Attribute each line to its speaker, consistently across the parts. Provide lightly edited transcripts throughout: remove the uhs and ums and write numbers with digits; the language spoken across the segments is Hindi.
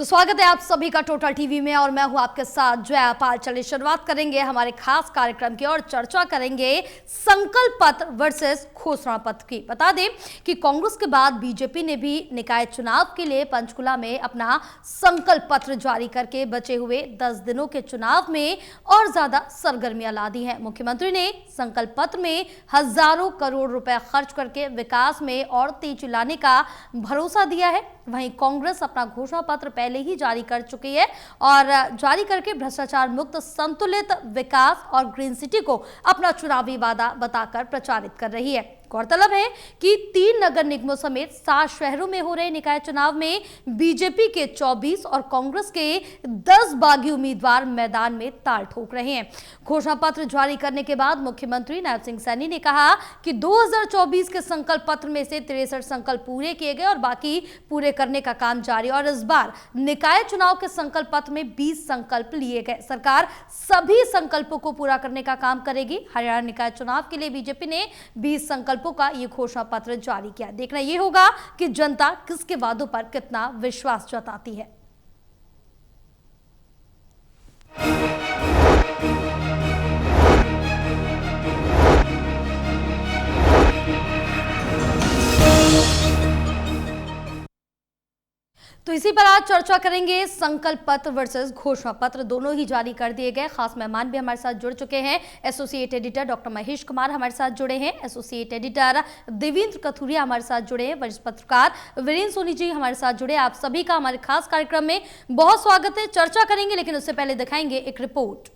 Speaker 1: तो स्वागत है आप सभी का टोटल टीवी में और मैं हूं आपके साथ जया पाल। चलिए शुरुआत करेंगे हमारे खास कार्यक्रम की और चर्चा करेंगे संकल्प पत्र वर्सेस घोषणा पत्र की। बता दें कि कांग्रेस के बाद बीजेपी ने भी निकाय चुनाव के लिए पंचकुला में अपना संकल्प पत्र जारी करके बचे हुए 10 दिनों के चुनाव में और ज्यादा सरगर्मियां ला दी हैं। मुख्यमंत्री ने संकल्प पत्र में हजारों करोड़ रुपए खर्च करके विकास में और तेजी लाने का भरोसा दिया है। वहीं कांग्रेस अपना घोषणा पत्र पहले ही जारी कर चुकी है और जारी करके भ्रष्टाचार मुक्त संतुलित विकास और ग्रीन सिटी को अपना चुनावी वादा बताकर प्रचारित कर रही है। गौरतलब है कि 3 नगर निगमों समेत 7 शहरों में हो रहे निकाय चुनाव में बीजेपी के 24 और कांग्रेस के 10 बागी उम्मीदवार मैदान में ताल ठोक रहे हैं। घोषणा पत्र जारी करने के बाद मुख्यमंत्री नायब सिंह सैनी ने कहा कि 2024 के संकल्प पत्र में से 63 संकल्प पूरे किए गए और बाकी पूरे करने का काम जारी। और इस बार निकाय चुनाव के संकल्प पत्र में 20 संकल्प लिए गए। सरकार सभी संकल्पों को पूरा करने का काम करेगी। हरियाणा निकाय चुनाव के लिए बीजेपी ने 20 संकल्पों का ये घोषणा पत्र जारी किया। देखना यह होगा कि जनता किसके वादों पर कितना विश्वास जताती है। तो इसी पर आज चर्चा करेंगे। संकल्प पत्र वर्सेस घोषणा पत्र दोनों ही जारी कर दिए गए। खास मेहमान भी हमारे साथ जुड़ चुके हैं। Associate editor doctor Mahesh Kumar हमारे साथ जुड़े हैं। एसोसिएट एडिटर देवेंद्र कथुरिया हमारे साथ जुड़े हैं। वरिष्ठ पत्रकार वीरेंद्र सोनी जी हमारे साथ जुड़े। आप सभी का हमारे खास कार्यक्रम में बहुत स्वागत है। चर्चा करेंगे लेकिन उससे पहले दिखाएंगे एक रिपोर्ट।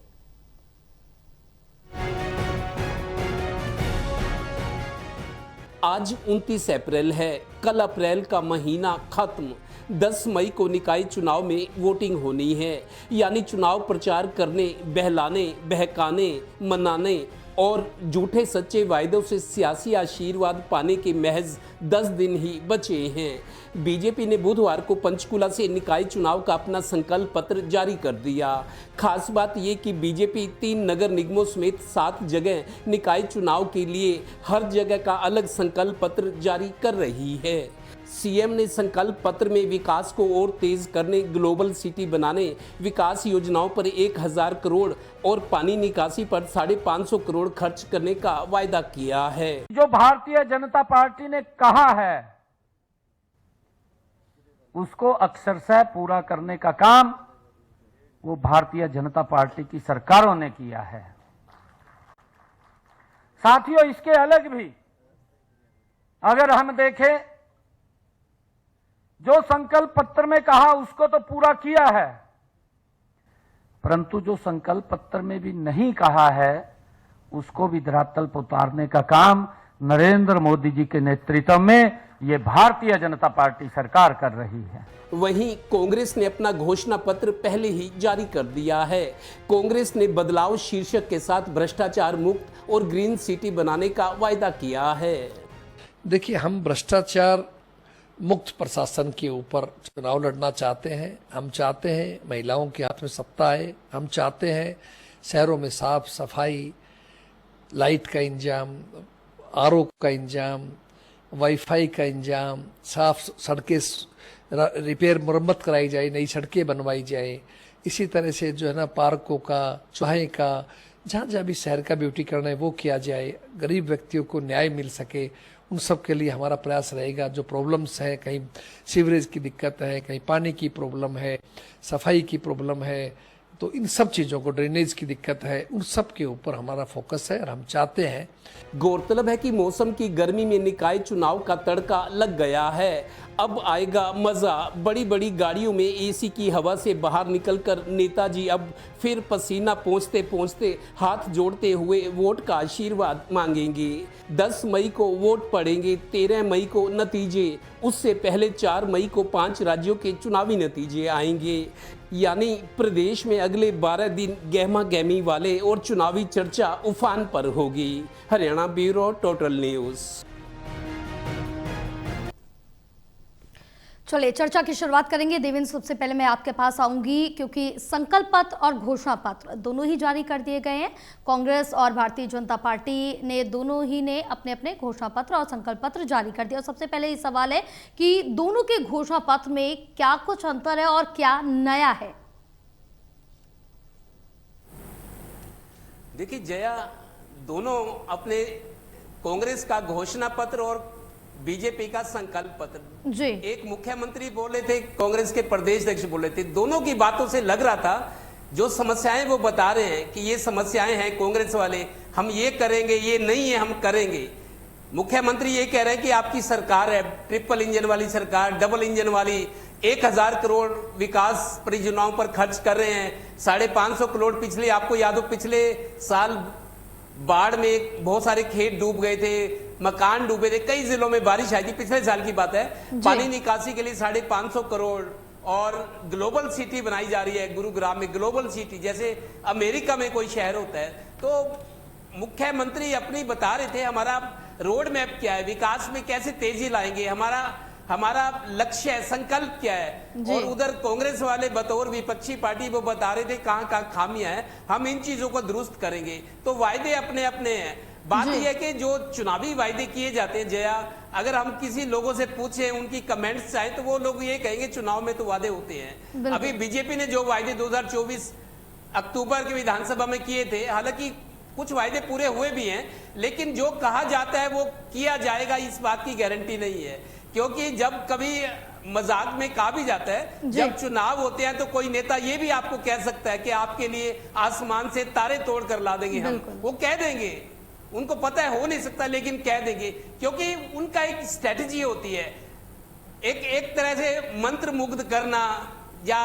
Speaker 2: आज 29 अप्रैल है। कल अप्रैल का महीना खत्म। 10 मई को निकाय चुनाव में वोटिंग होनी है, यानी चुनाव प्रचार करने, बहलाने, बहकाने, मनाने और झूठे सच्चे वायदों से सियासी आशीर्वाद पाने के महज 10 दिन ही बचे हैं। बीजेपी ने बुधवार को पंचकुला से निकाय चुनाव का अपना संकल्प पत्र जारी कर दिया। खास बात यह कि बीजेपी 3 नगर निगमों समेत 7 जगह निकाय चुनाव के लिए हर जगह का अलग संकल्प पत्र जारी कर रही है। सीएम ने संकल्प पत्र में विकास को और तेज करने, ग्लोबल सिटी बनाने, विकास योजनाओं पर 1000 करोड़ और पानी निकासी पर 550 करोड़ खर्च करने का वायदा किया है।
Speaker 3: जो भारतीय जनता पार्टी ने कहा है उसको अक्षरशः पूरा करने का काम वो भारतीय जनता पार्टी की सरकारों ने किया है। साथियों, इसके अलग भी अगर हम देखें, जो संकल्प पत्र में कहा उसको तो पूरा किया है, परंतु जो संकल्प पत्र में भी नहीं कहा है उसको भी धरातल पर उतारने का काम नरेंद्र मोदी जी के नेतृत्व में ये भारतीय जनता पार्टी सरकार कर रही है।
Speaker 2: वहीं कांग्रेस ने अपना घोषणा पत्र पहले ही जारी कर दिया है। कांग्रेस ने बदलाव शीर्षक के साथ भ्रष्टाचार मुक्त और ग्रीन सिटी बनाने का वायदा किया है।
Speaker 4: देखिए, हम भ्रष्टाचार मुक्त प्रशासन के ऊपर चुनाव लड़ना चाहते हैं। हम चाहते हैं महिलाओं के हाथ में सत्ता है। हम चाहते हैं शहरों में साफ सफाई, लाइट का इंतजाम, आरओ का इंतजाम, वाईफाई का इंतजाम, साफ सड़कें रिपेयर मरम्मत कराई जाए, नई सड़कें बनवाई जाए। इसी तरह से जो है ना, पार्कों का, चौहे का, जहाँ जहाँ भी शहर का ब्यूटीकरण है वो किया जाए। गरीब व्यक्तियों को न्याय मिल सके, उन सब के लिए हमारा प्रयास रहेगा। जो प्रॉब्लम्स हैं, कहीं सीवरेज की दिक्कत है, कहीं पानी की प्रॉब्लम है, सफाई की प्रॉब्लम है, तो इन सब चीज़ों को, ड्रेनेज की दिक्कत है, उन सब के ऊपर हमारा फोकस है और हम चाहते हैं।
Speaker 2: गौरतलब है कि मौसम की गर्मी में निकाय चुनाव का तड़का लग गया है। अब आएगा मजा। बड़ी बड़ी गाड़ियों में एसी की हवा से बाहर निकलकर नेताजी अब फिर पसीना पोंछते पोंछते हाथ जोड़ते हुए वोट का आशीर्वाद मांगेंगे। 10 मई को वोट पड़ेंगे, 13 मई को नतीजे, उससे पहले 4 मई को 5 राज्यों के चुनावी नतीजे आएंगे। यानी प्रदेश में अगले 12 दिन गहमा गहमी वाले और चुनावी चर्चा उफान पर होगी। Haryana bureau total news.
Speaker 1: चलिए चर्चा की शुरुआत करेंगे। देवेंद्र, सबसे पहले मैं आपके पास आऊंगी क्योंकि संकल्प पत्र और घोषणा पत्र दोनों ही जारी कर दिए गए हैं। कांग्रेस और भारतीय जनता पार्टी ने दोनों ही ने अपने अपने घोषणा पत्र और संकल्प पत्र जारी कर दिया। और सबसे पहले ये सवाल है कि दोनों के घोषणा पत्र में क्या कुछ अंतर है और क्या नया है?
Speaker 2: देखिए जया, दोनों अपने कांग्रेस का घोषणा पत्र और बीजेपी का संकल्प पत्र
Speaker 1: जी,
Speaker 2: एक मुख्यमंत्री बोले थे, कांग्रेस के प्रदेश अध्यक्ष बोले थे। दोनों की बातों से लग रहा था जो समस्याएं वो बता रहे हैं कि ये समस्याएं हैं कांग्रेस वाले, हम ये करेंगे, ये नहीं है हम करेंगे। मुख्यमंत्री ये कह रहे हैं कि आपकी सरकार है ट्रिपल इंजन वाली सरकार, डबल इंजन वाली, 1000 करोड़ विकास परियोजनाओं पर खर्च कर रहे हैं, 550 करोड़ पिछले, आपको याद हो पिछले साल बाढ़ में बहुत सारे खेत डूब गए थे, मकान डूबे थे, कई जिलों में बारिश आई थी, पिछले साल की बात है। पानी निकासी के लिए 550 करोड़ और ग्लोबल सिटी बनाई जा रही है गुरुग्राम में, ग्लोबल सिटी जैसे अमेरिका में कोई शहर होता है। तो मुख्यमंत्री अपनी बता रहे थे हमारा रोड मैप क्या है, विकास में कैसे तेजी लाएंगे, हमारा लक्ष्य है, संकल्प क्या है। और उधर कांग्रेस वाले बतौर विपक्षी पार्टी वो बता रहे थे कहां कहां खामियां हैं, हम इन चीजों को दुरुस्त करेंगे। तो वायदे अपने अपने हैं। बात यह है कि जो चुनावी वायदे किए जाते हैं जया, अगर हम किसी लोगों से पूछें, उनकी कमेंट्स चाहें, तो वो लोग ये कहेंगे चुनाव में तो वादे होते हैं। अभी बीजेपी ने जो वायदे 2024 अक्टूबर के विधानसभा में किए थे, हालांकि कुछ वायदे पूरे हुए भी हैं, लेकिन जो कहा जाता है वो किया जाएगा इस बात की गारंटी नहीं है। क्योंकि जब कभी मजाक में कहा भी जाता है, जब चुनाव होते हैं तो कोई नेता ये भी आपको कह सकता है कि आपके लिए आसमान से तारे तोड़ कर ला देंगे हम, वो कह देंगे, उनको पता है हो नहीं सकता लेकिन कह देंगे, क्योंकि उनका एक स्ट्रेटजी होती है, एक तरह से मंत्र मुग्ध करना या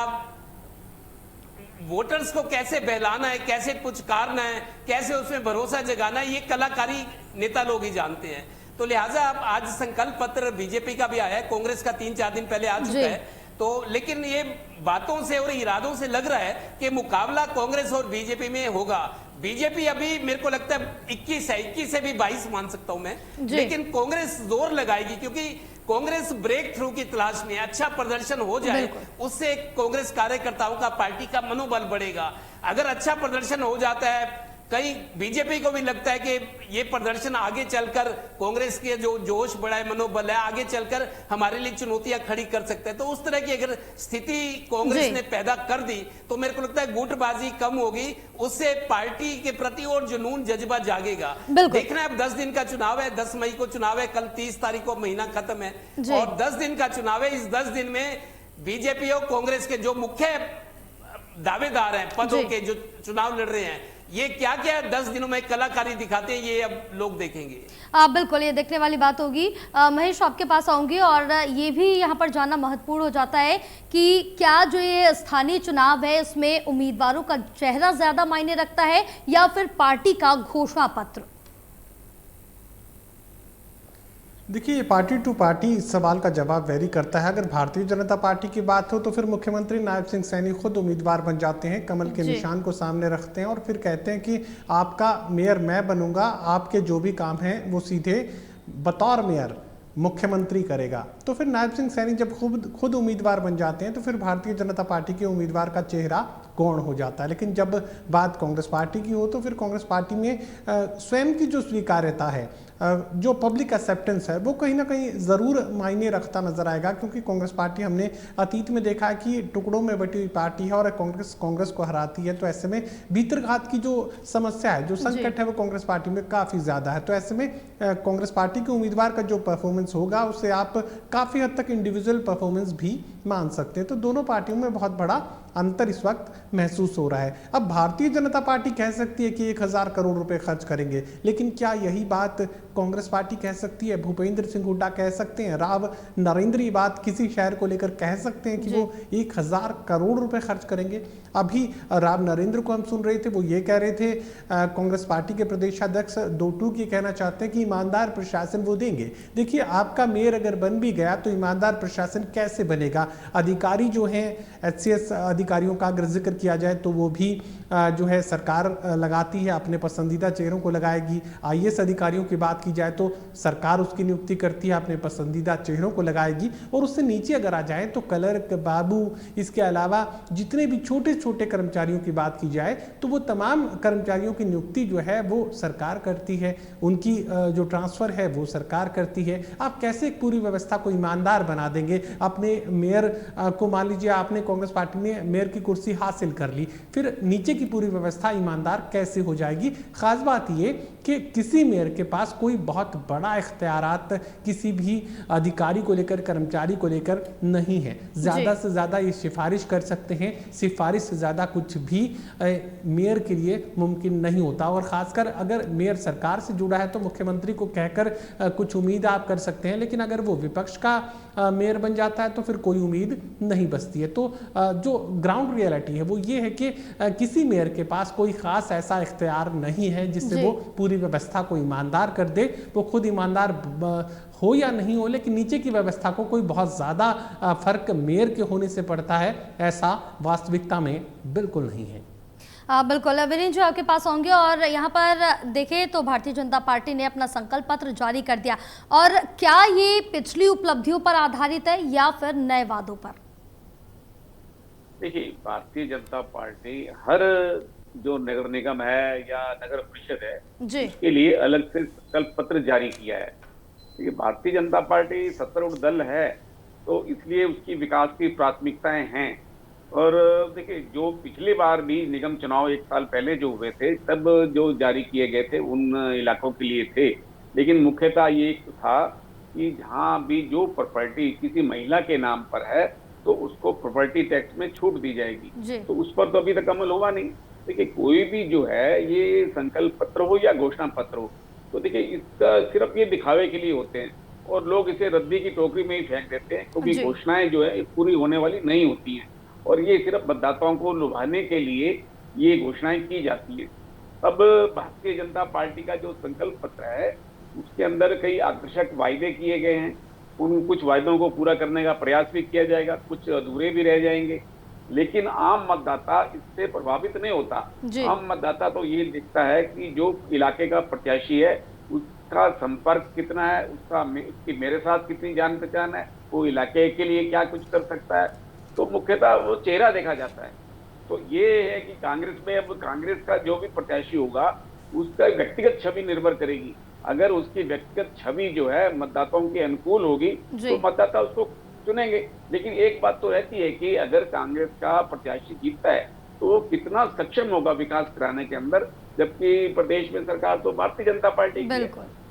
Speaker 2: वोटर्स को कैसे बहलाना है, कैसे पुचकारना है, कैसे उसमें भरोसा जगाना है, ये कलाकारी नेता लोग ही जानते हैं। तो लिहाजा अब आज संकल्प पत्र बीजेपी का भी आया है, कांग्रेस का 3-4 दिन पहले आ चुका है। तो लेकिन ये बातों से और इरादों से लग रहा है कि मुकाबला कांग्रेस और बीजेपी में होगा। बीजेपी अभी मेरे को लगता है 21 है, 21 से भी 22 मान सकता हूं मैं, लेकिन कांग्रेस जोर लगाएगी क्योंकि कांग्रेस ब्रेक थ्रू की तलाश में, अच्छा प्रदर्शन हो जाए उससे कांग्रेस कार्यकर्ताओं का, पार्टी का मनोबल बढ़ेगा। अगर अच्छा प्रदर्शन हो जाता है, कई बीजेपी को भी लगता है कि ये प्रदर्शन आगे चलकर कांग्रेस के जो जोश बढ़ा है, मनोबल है, आगे चलकर हमारे लिए चुनौतियां खड़ी कर सकते हैं। तो उस तरह की अगर स्थिति कांग्रेस ने पैदा कर दी तो मेरे को लगता है गुटबाजी कम होगी, उससे पार्टी के प्रति और जुनून जज्बा जागेगा। देखना है, अब 10 दिन का चुनाव है, 10 मई को चुनाव है, कल 30 तारीख को महीना खत्म है और 10 दिन का चुनाव है। इस 10 दिन में बीजेपी और कांग्रेस के जो मुख्य दावेदार हैं पदों के, जो चुनाव लड़ रहे हैं, ये क्या क्या 10 दिनों में कलाकारी दिखाते हैं, ये अब लोग देखेंगे।
Speaker 1: बिल्कुल, ये देखने वाली बात होगी। महेश, आपके पास आऊंगी और ये भी यहाँ पर जानना महत्वपूर्ण हो जाता है कि क्या जो ये स्थानीय चुनाव है इसमें उम्मीदवारों का चेहरा ज्यादा मायने रखता है या फिर पार्टी का घोषणा पत्र?
Speaker 5: देखिए, ये पार्टी टू पार्टी इस सवाल का जवाब वेरी करता है। अगर भारतीय जनता पार्टी की बात हो तो फिर मुख्यमंत्री नायब सिंह सैनी खुद उम्मीदवार बन जाते हैं, कमल के निशान को सामने रखते हैं और फिर कहते हैं कि आपका मेयर मैं बनूंगा, आपके जो भी काम हैं वो सीधे बतौर मेयर मुख्यमंत्री करेगा। तो फिर नायब सिंह सैनी जब खुद उम्मीदवार बन जाते हैं तो फिर भारतीय जनता पार्टी के उम्मीदवार का चेहरा गौण हो जाता है। लेकिन जब बात कांग्रेस पार्टी की हो तो फिर कांग्रेस पार्टी में स्वयं की जो स्वीकार्यता है, जो पब्लिक एक्सेप्टेंस है, वो कहीं ना कहीं ज़रूर मायने रखता नजर आएगा। क्योंकि कांग्रेस पार्टी हमने अतीत में देखा है कि टुकड़ों में बटी हुई पार्टी है और कांग्रेस को हराती है। तो ऐसे में भीतरघात की जो समस्या है, जो संकट है, वो कांग्रेस पार्टी में काफ़ी ज़्यादा है। तो ऐसे में कांग्रेस पार्टी के उम्मीदवार का जो परफॉर्मेंस होगा उसे आप काफ़ी हद तक इंडिविजुअल परफॉर्मेंस भी मान सकते हैं। तो दोनों पार्टियों में बहुत बड़ा अंतर इस वक्त महसूस हो रहा है। अब भारतीय जनता पार्टी कह सकती है कि 1000 करोड़ रुपए खर्च करेंगे, लेकिन क्या यही बात कांग्रेस पार्टी कह सकती है? भूपेंद्र सिंह हुड्डा कह सकते हैं? राव नरेंद्र ये बात किसी शहर को लेकर कह सकते हैं कि वो 1000 करोड़ रुपए खर्च करेंगे? अभी राव नरेंद्र को हम सुन रहे थे, वो ये कह रहे थे, कांग्रेस पार्टी के प्रदेशाध्यक्ष दो टूक ये कहना चाहते हैं कि ईमानदार प्रशासन वो देंगे। देखिए, आपका मेयर अगर बन भी गया तो ईमानदार प्रशासन कैसे बनेगा? अधिकारी जो हैं, HCS अधिकारियों का अगर जिक्र किया जाए तो वो भी जो है सरकार लगाती है, अपने पसंदीदा चेहरों को लगाएगी। IAS अधिकारियों की बात की की जाए तो सरकार उसकी नियुक्ति करती है, अपने पसंदीदा चेहरों को लगाएगी। और उससे नीचे अगर आ जाए तो क्लर्क, बाबू, इसके अलावा जितने भी छोटे छोटे कर्मचारियों की बात की जाए तो वो तमाम कर्मचारियों की नियुक्ति जो है वो सरकार करती है, उनकी जो ट्रांसफर है वो सरकार करती है। आप कैसे एक पूरी व्यवस्था को ईमानदार बना देंगे? अपने मेयर को मान लीजिए आपने कांग्रेस पार्टी ने मेयर की कुर्सी हासिल कर ली, फिर नीचे की पूरी व्यवस्था ईमानदार कैसे हो जाएगी? खास बात ये कि किसी मेयर के पास कोई बहुत बड़ा इख्तियारात किसी भी अधिकारी को लेकर, कर्मचारी को लेकर नहीं है। ज्यादा से ज्यादा ये सिफारिश कर सकते हैं, सिफारिश से ज्यादा कुछ भी मेयर के लिए मुमकिन नहीं होता। और खासकर अगर मेयर सरकार से जुड़ा है तो मुख्यमंत्री को कहकर कुछ उम्मीद आप कर सकते हैं, लेकिन अगर वो विपक्ष का मेयर बन जाता है तो फिर कोई उम्मीद नहीं बचती है। तो जो ग्राउंड रियलिटी है वो ये है कि किसी मेयर के पास कोई खास ऐसा इख्तियार नहीं है जिससे वो पूरी व्यवस्था को ईमानदार कर दे। वो खुद ईमानदार हो या नहीं हो, लेकिन नीचे की व्यवस्था को कोई बहुत ज़्यादा फर्क मेयर के होने से पड़ता है, ऐसा वास्तविकता में बिल्कुल नहीं है।
Speaker 1: बिल्कुल वीरेंद्र जी आपके पास होंगे। और यहाँ पर देखें तो भारतीय जनता पार्टी ने अपना संकल्प पत्र जारी कर दिया, और क्या ये पिछली उपलब्धियों पर आधारित है या फिर नए वादों पर?
Speaker 6: देखिए, भारतीय जनता पार्टी हर जो नगर निगम है या नगर परिषद है
Speaker 1: जी,
Speaker 6: इसके लिए अलग से संकल्प पत्र जारी किया है। देखिए, भारतीय जनता पार्टी सत्तारूढ़ दल है तो इसलिए उसकी विकास की प्राथमिकताएं हैं। और देखिए, जो पिछली बार भी निगम चुनाव 1 साल पहले जो हुए थे तब जो जारी किए गए थे उन इलाकों के लिए थे, लेकिन मुख्यतः ये था कि जहाँ भी जो प्रॉपर्टी किसी महिला के नाम पर है तो उसको प्रॉपर्टी टैक्स में छूट दी जाएगी। तो उस पर तो अभी तक अमल हुआ नहीं। देखिए, कोई भी जो है ये संकल्प पत्र हो या घोषणा पत्र हो तो देखिए इसका सिर्फ ये दिखावे के लिए होते हैं और लोग इसे रद्दी की टोकरी में ही फेंक देते हैं, क्योंकि घोषणाएं जो है पूरी होने वाली नहीं होती हैं और ये सिर्फ मतदाताओं को लुभाने के लिए ये घोषणाएं की जाती है। अब भारतीय जनता पार्टी का जो संकल्प पत्र है उसके अंदर कई आकर्षक वायदे किए गए हैं। उन कुछ वायदों को पूरा करने का प्रयास भी किया जाएगा, कुछ अधूरे भी रह जाएंगे, लेकिन आम मतदाता इससे प्रभावित नहीं होता। आम मतदाता तो ये देखता है कि जो इलाके का प्रत्याशी है उसका संपर्क कितना है, उसकी मेरे साथ कितनी जान पहचान है, वो इलाके के लिए क्या कुछ कर सकता है, तो मुख्यतः वो चेहरा देखा जाता है। तो ये है कि कांग्रेस में अब कांग्रेस का जो भी प्रत्याशी होगा उसका व्यक्तिगत छवि निर्भर करेगी। अगर उसकी व्यक्तिगत छवि जो है मतदाताओं के अनुकूल होगी तो मतदाता उसको चुनेंगे। लेकिन एक बात तो रहती है कि अगर कांग्रेस का प्रत्याशी जीतता है तो वो कितना सक्षम होगा विकास कराने के अंदर, जबकि प्रदेश में सरकार तो भारतीय जनता पार्टी की है।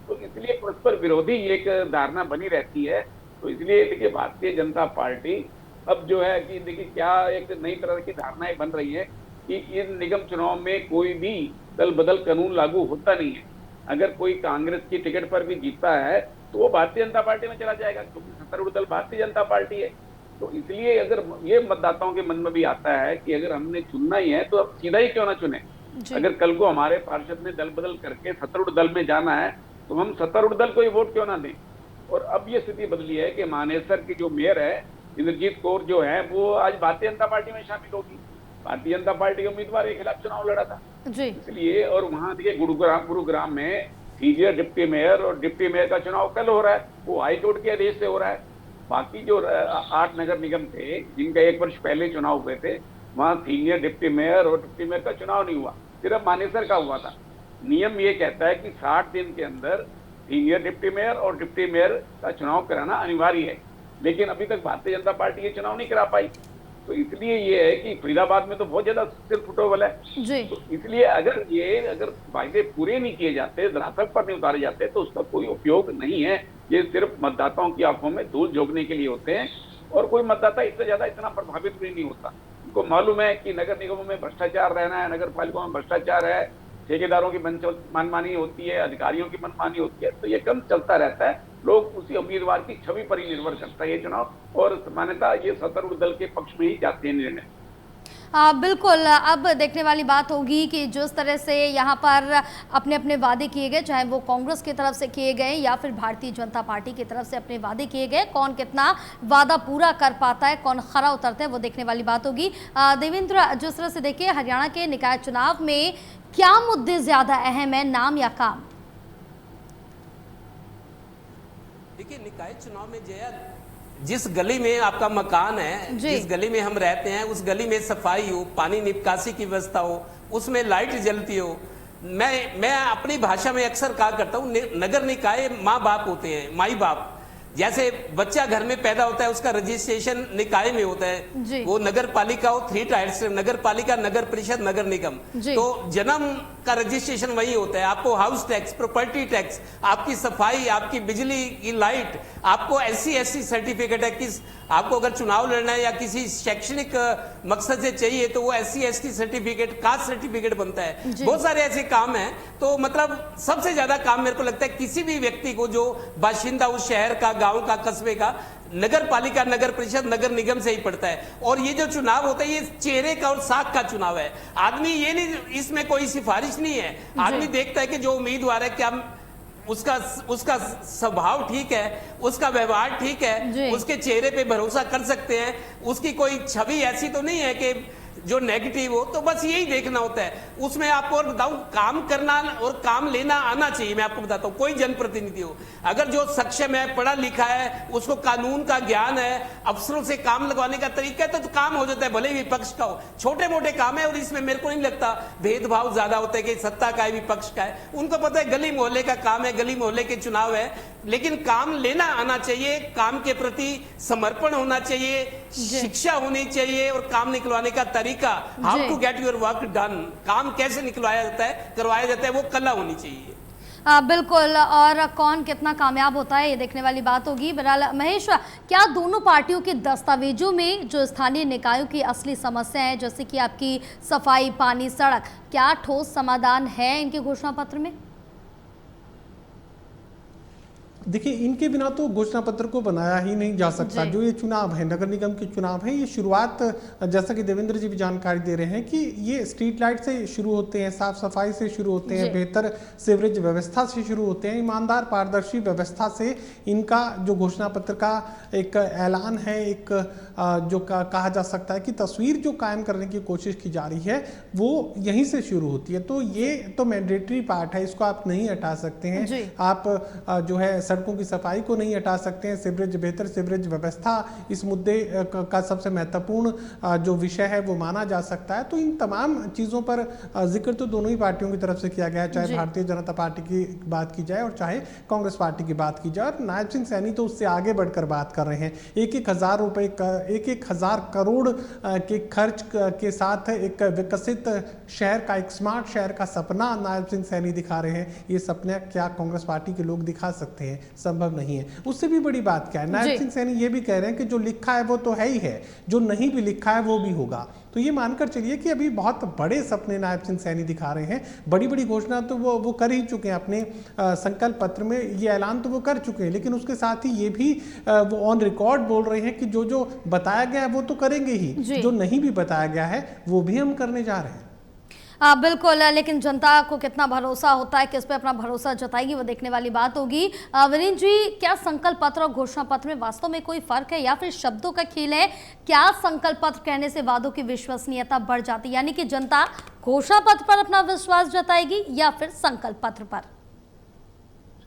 Speaker 6: तो इसलिए परस्पर विरोधी एक धारणा बनी रहती है। तो इसलिए देखिए, भारतीय जनता पार्टी अब जो है कि देखिए क्या एक नई तरह की धारणाएं बन रही है कि इन निगम चुनाव में कोई भी दल बदल कानून लागू होता नहीं है। अगर कोई कांग्रेस की टिकट पर भी जीतता है तो वो भारतीय जनता पार्टी में चला जाएगा, क्योंकि सत्तारूढ़ दल भारतीय जनता पार्टी है। तो इसलिए अगर ये मतदाताओं के मन में भी आता है कि अगर हमने चुनना ही है तो अब सीधा ही क्यों ना चुने। अगर कल को हमारे पार्षद ने दल बदल करके सत्तारूढ़ दल में जाना है तो हम सत्तारूढ़ दल को ही वोट क्यों ना दें। और अब ये स्थिति बदली है कि मानेसर की जो मेयर है इंद्रजीत कौर जो है वो आज भारतीय जनता पार्टी में शामिल होगी। भारतीय जनता पार्टी के उम्मीदवार के खिलाफ चुनाव लड़ा था इसलिए। और वहां देखिए गुरुग्राम में सीनियर डिप्टी मेयर और डिप्टी मेयर का चुनाव कल हो रहा है, वो हाईकोर्ट के आदेश से हो रहा है। बाकी जो 8 नगर निगम थे जिनका 1 वर्ष पहले चुनाव हुए थे वहां सीनियर डिप्टी मेयर और डिप्टी मेयर का चुनाव नहीं हुआ, सिर्फ मानेसर का हुआ था। नियम ये कहता है कि 60 दिन के अंदर सीनियर डिप्टी मेयर और डिप्टी मेयर का चुनाव कराना अनिवार्य है, लेकिन अभी तक भारतीय जनता पार्टी ये चुनाव नहीं करा पाई। तो इसलिए ये है कि फरीदाबाद में तो बहुत ज्यादा सिर फुटोबल है तो इसलिए अगर वायदे पूरे नहीं किए जाते, धरातल पर नहीं उतारे जाते तो उसका कोई उपयोग नहीं है। ये सिर्फ मतदाताओं की आंखों में धूल झोंकने के लिए होते हैं और कोई मतदाता इससे ज्यादा इतना प्रभावित भी नहीं होता। उनको मालूम है कि नगर निगमों में भ्रष्टाचार रहना है, नगर पालिकाओं में भ्रष्टाचार है, ठेकेदारों की मनमानी होती है, अधिकारियों की मनमानी होती है, तो ये कम चलता रहता है। लोग उसी उम्मीदवार की छवि पर ही निर्भर करता है ये चुनाव, और सामान्यतः ये सत्तारूढ़ दल के पक्ष में ही जाते हैं निर्णय।
Speaker 1: बिल्कुल, अब देखने वाली बात होगी कि जिस तरह से यहाँ पर अपने अपने वादे किए गए, चाहे वो कांग्रेस की तरफ से किए गए या फिर भारतीय जनता पार्टी की तरफ से अपने वादे किए गए, कौन कितना वादा पूरा कर पाता है, कौन खरा उतरता है, वो देखने वाली बात होगी। देवेंद्र, जिस तरह से देखिए हरियाणा के निकाय चुनाव में क्या मुद्दे ज़्यादा अहम है, नाम या काम?
Speaker 2: देखिए निकाय चुनाव में जया, जिस गली में आपका मकान है,
Speaker 1: जी।
Speaker 2: जिस गली में हम रहते हैं, उस गली में सफाई हो, पानी निकासी की व्यवस्था हो, उसमें लाइट जलती हो। मैं अपनी भाषा में अक्सर कहा करता हूँ, नगर निकाय माँ बाप होते हैं, माई बाप। जैसे बच्चा घर में पैदा होता है, उसका रजिस्ट्रेशन निकाय में होता
Speaker 1: जी।
Speaker 2: है, वो नगर पालिका हो, 3 टायर्स, नगर पालिका, नगर परिषद, नगर निगम।
Speaker 1: जी।
Speaker 2: तो जन्म का रजिस्ट्रेशन वही होता है। आपको हाउस टैक्स, प्रॉपर्टी टैक्स, आपकी सफाई, आपकी बिजली की लाइट, आपको SC/ST सर्टिफिकेट है। आपको अगर चुनाव लड़ना है या किसी शैक्षणिक मकसद से चाहिए तो वो SC/ST सर्टिफिकेट, कास्ट सर्टिफिकेट बनता है। बहुत सारे ऐसे काम हैं। तो मतलब सबसे ज्यादा काम मेरे को लगता है किसी भी व्यक्ति को जो बाशिंदा उस शहर का, गांव का, कस्बे का, नगर पालिका, नगर परिषद, नगर निगम से ही पड़ता है। और ये जो चुनाव होता है, ये चेहरे का और साख का चुनाव है। आदमी ये नहीं, इसमें कोई सिफारिश नहीं है। आदमी देखता है कि जो उम्मीदवार है, क्या उसका स्वभाव ठीक है, उसका व्यवहार ठीक है, उसके चेहरे पे भरोसा कर सकते हैं, उसकी कोई छवि ऐसी तो नहीं है कि जो नेगेटिव हो। तो बस यही देखना होता है उसमें। आपको और बताऊं, काम करना और काम लेना आना चाहिए। मैं आपको बताता हूं, कोई जनप्रतिनिधि हो, अगर जो सक्षम है, पढ़ा लिखा है, उसको कानून का ज्ञान है, अफसरों से काम लगवाने का तरीका है, तो काम हो जाता है, भले ही विपक्ष का हो। छोटे मोटे काम है और इसमें मेरे को नहीं लगता भेदभाव ज्यादा होता है कि सत्ता का है, विपक्ष का है। उनको पता है गली मोहल्ले का काम है, गली मोहल्ले के चुनाव है, लेकिन काम लेना आना चाहिए, काम के प्रति समर्पण होना चाहिए, शिक्षा होनी चाहिए और काम निकलवाने का तरीका, how to get your work done, काम कैसे निकलवाया जाता है, करवाया जाता है, वो कला होनी चाहिए।
Speaker 1: बिल्कुल। और कौन कितना कामयाब होता है ये देखने वाली बात होगी। बहरहाल महेश, क्या दोनों पार्टियों के दस्तावेजों में जो स्थानीय निकायों की असली समस्या है, जैसे कि आपकी सफाई, पानी, सड़क, क्या ठोस समाधान है इनके घोषणा पत्र में?
Speaker 5: देखिए, इनके बिना तो घोषणा पत्र को बनाया ही नहीं जा सकता। जो ये चुनाव है, नगर निगम के चुनाव है, ये शुरुआत, जैसा कि देवेंद्र जी भी जानकारी दे रहे हैं, कि ये स्ट्रीट लाइट से शुरू होते हैं, साफ सफाई से शुरू होते हैं, बेहतर सीवरेज व्यवस्था से शुरू होते हैं, ईमानदार पारदर्शी व्यवस्था से इनका जो घोषणा पत्र का एक ऐलान है, एक जो कहा जा सकता है कि तस्वीर जो कायम करने की कोशिश की जा रही है, वो यहीं से शुरू होती है। तो ये तो मैंडेटरी पार्ट है, इसको आप नहीं हटा सकते हैं। आप जो है सड़कों की सफाई को नहीं हटा सकते हैं। सीवरेज, बेहतर सीवरेज व्यवस्था इस मुद्दे का सबसे महत्वपूर्ण जो विषय है वो माना जा सकता है। तो इन तमाम चीज़ों पर जिक्र तो दोनों ही पार्टियों की तरफ से किया गया है, चाहे भारतीय जनता पार्टी की बात की जाए और चाहे कांग्रेस पार्टी की बात की जाए। और नायब सिंह सैनी तो उससे आगे बढ़कर बात कर रहे हैं। 1,000 रुपए, 1,000 करोड़ के खर्च के साथ एक विकसित शहर का, एक स्मार्ट शहर का सपना नायब सिंह सैनी दिखा रहे हैं। ये सपना क्या कांग्रेस पार्टी के लोग दिखा सकते हैं? संभव नहीं है। उससे भी बड़ी बात क्या है, नायब सिंह सैनी ये भी कह रहे हैं कि जो लिखा है वो तो है ही है, जो नहीं भी लिखा है वो भी होगा। तो ये मानकर चलिए कि अभी बहुत बड़े सपने नायब सिंह सैनी दिखा रहे हैं। बड़ी बड़ी घोषणा तो वो कर ही चुके हैं अपने संकल्प पत्र में, ये ऐलान तो वो कर चुके हैं, लेकिन उसके साथ ही ये भी वो ऑन रिकॉर्ड बोल रहे हैं कि जो जो बताया गया है वो तो करेंगे ही, जो नहीं भी बताया गया है वो भी हम करने जा रहे हैं।
Speaker 1: बिल्कुल, लेकिन जनता को कितना भरोसा होता है, किस पे अपना भरोसा जताएगी, वो देखने वाली बात होगी। वीरेंद्र जी, क्या संकल्प पत्र और घोषणा पत्र में वास्तव में कोई फर्क है या फिर शब्दों का खेल है? क्या संकल्प पत्र कहने से वादों की विश्वसनीयता बढ़ जाती है, यानी कि जनता घोषणा पत्र पर अपना विश्वास जताएगी या फिर संकल्प पत्र पर?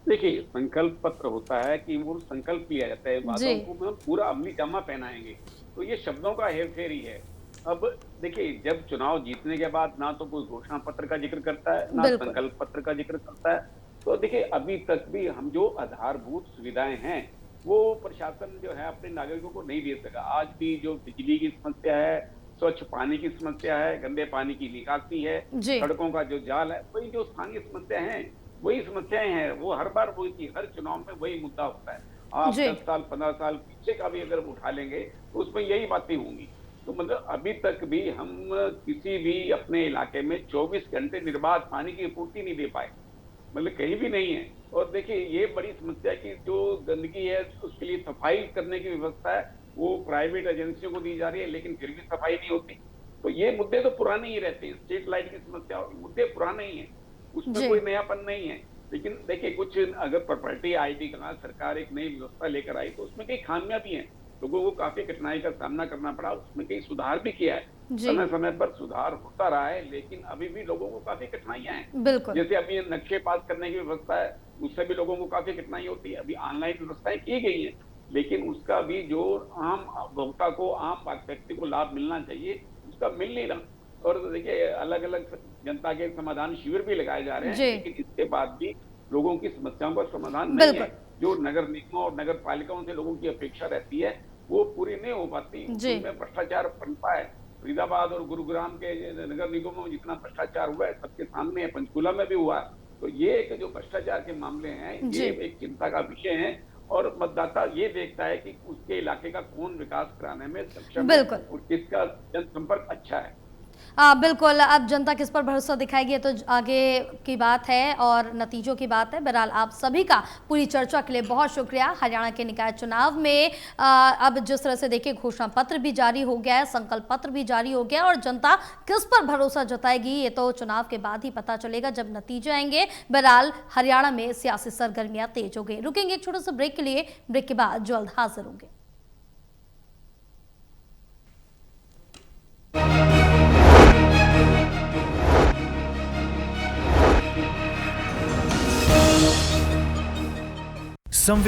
Speaker 6: देखिए, संकल्प पत्र होता है कि वो संकल्प लिया जाता है, वादों को मतलब पूरा अमली जामा पहनाएंगे, तो ये शब्दों का हेरफेर ही है। अब देखिए, जब चुनाव जीतने के बाद ना तो कोई घोषणा पत्र का जिक्र करता है, ना संकल्प पत्र का जिक्र करता है। तो देखिए, अभी तक भी हम जो आधारभूत सुविधाएं हैं वो प्रशासन जो है अपने नागरिकों को नहीं दे सका। आज भी जो बिजली की समस्या है, स्वच्छ पानी की समस्या है, गंदे पानी की निकासी है, सड़कों का जो जाल है, वही जो स्थानीय समस्याएं हैं, वही समस्याएं हैं। वो हर बार वही, हर चुनाव में वही मुद्दा होता है। आप 10 साल 15 साल पीछे का भी अगर उठा लेंगे तो उसमें यही बातें होंगी। तो मतलब अभी तक भी हम किसी भी अपने इलाके में 24 घंटे निर्बाध पानी की आपूर्ति नहीं दे पाए, मतलब कहीं भी नहीं है। और देखिए, ये बड़ी समस्या की जो गंदगी है उसके लिए सफाई करने की व्यवस्था है वो प्राइवेट एजेंसियों को दी जा रही है, लेकिन फिर भी सफाई नहीं होती। तो ये मुद्दे तो पुराने ही रहते हैं। स्ट्रीट लाइट की समस्या, मुद्दे पुराने ही है, उसमें कोई नयापन नहीं है। लेकिन देखिए, कुछ अगर प्रॉपर्टी ID का सरकार एक नई व्यवस्था लेकर आई तो उसमें कई खामियां भी हैं, लोगों को काफी कठिनाई का सामना करना पड़ा, उसमें कई सुधार भी किया है,
Speaker 1: जी।
Speaker 6: समय समय पर सुधार होता रहा है, लेकिन अभी भी लोगों को काफी कठिनाइयां हैं।
Speaker 1: बिल्कुल।
Speaker 6: जैसे अभी ये नक्शे पास करने की व्यवस्था है, उससे भी लोगों को काफी कठिनाई होती है। अभी ऑनलाइन व्यवस्थाएं की गई हैं, लेकिन उसका भी जो आम उपभोक्ता को, आम व्यक्ति को लाभ मिलना चाहिए, उसका मिल नहीं रहा। और देखिए, अलग अलग जनता के समाधान शिविर भी लगाए जा रहे हैं,
Speaker 1: जी।
Speaker 6: लेकिन इसके बाद भी लोगों की समस्याओं का समाधान नहीं है।
Speaker 1: बिल्कुल।
Speaker 6: जो नगर निगमों और नगर पालिकाओं से लोगों की अपेक्षा रहती है, वो पूरी नहीं हो पाती।
Speaker 1: जी।
Speaker 6: उनमें भ्रष्टाचार बनता है। फरीदाबाद और गुरुग्राम के नगर निगमों में जितना भ्रष्टाचार हुआ है, सबके सामने है, पंचकुला में भी हुआ है। तो ये एक जो भ्रष्टाचार के मामले हैं,
Speaker 1: जी।
Speaker 6: ये एक चिंता का विषय है। और मतदाता ये देखता है कि उसके इलाके का कौन विकास कराने में सक्षम है
Speaker 1: बिल्कुल।
Speaker 6: और किसका जनसंपर्क अच्छा है।
Speaker 1: बिल्कुल, अब जनता किस पर भरोसा दिखाएगी ये तो आगे की बात है और नतीजों की बात है। बहरहाल आप सभी का पूरी चर्चा के लिए बहुत शुक्रिया। हरियाणा के निकाय चुनाव में अब जिस तरह से देखिए घोषणा पत्र भी जारी हो गया है, संकल्प पत्र भी जारी हो गया और जनता किस पर भरोसा जताएगी ये तो चुनाव के बाद ही पता चलेगा जब नतीजे आएंगे। बहरहाल हरियाणा में सियासी सरगर्मियां तेज हो गई। रुकेंगे एक छोटे से ब्रेक के लिए, ब्रेक के बाद जल्द हाजिर होंगे।